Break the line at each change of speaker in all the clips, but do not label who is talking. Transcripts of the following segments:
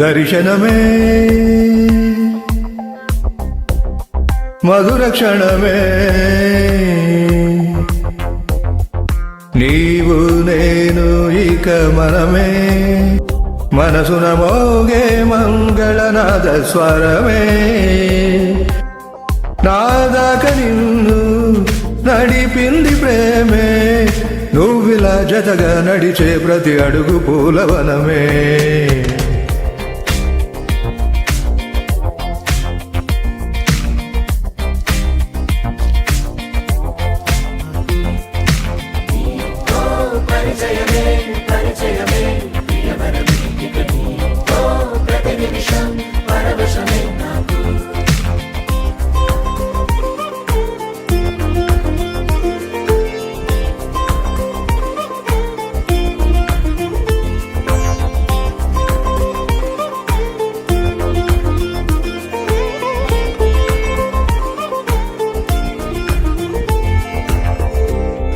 దర్శనమే మధుర క్షణమే నీవు నేను ఇక మనమే మనసున మోగే మంగళనాద స్వరమే నాదాక నిన్ను నడిపింది ప్రేమే నువ్విలా జతగా నడిచే ప్రతి అడుగు పూలవనమే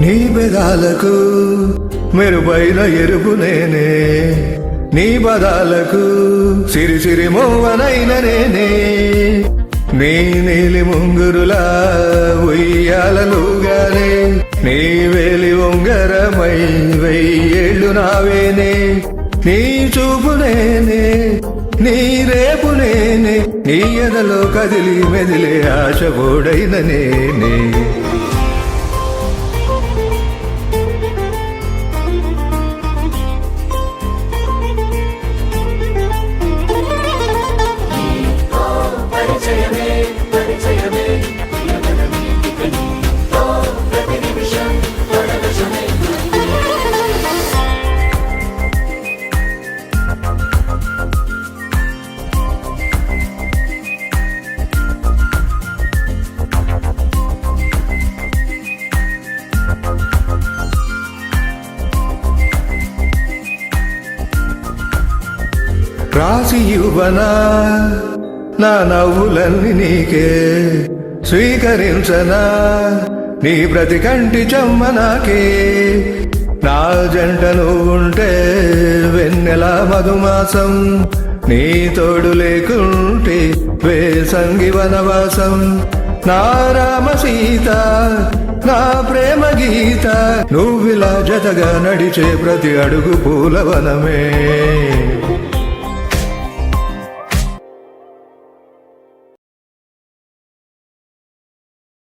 నీ పెదాలకు మెరుపైన ఎరుపు నేనే నీ పదాలకు సిరిసిరి మోవనైన నేనే నీ నీలి ముంగురులా ఉయ్యాలలుగానే నీ వేలి ఉంగరమై వెయ్యేళ్ళు నావేనే నీ చూపు నేనే నీ రేపు నేనే నీ ఎదలో కదిలి మెదిలే ఆశ బోడైన నేనే రాసి ఇవ్వనా నా నవ్వులన్నీ నీకే స్వీకరించనా నీ ప్రతి కంటి చెమ్మ నాకే నా జంట నువ్వుంటే వెన్నెల మధుమాసం నీ తోడు లేకుంటే వేసంగి వనవాసం నా రామ సీత నా ప్రేమ గీత నువ్విలా జతగా నడిచే ప్రతి అడుగు పూలవనమే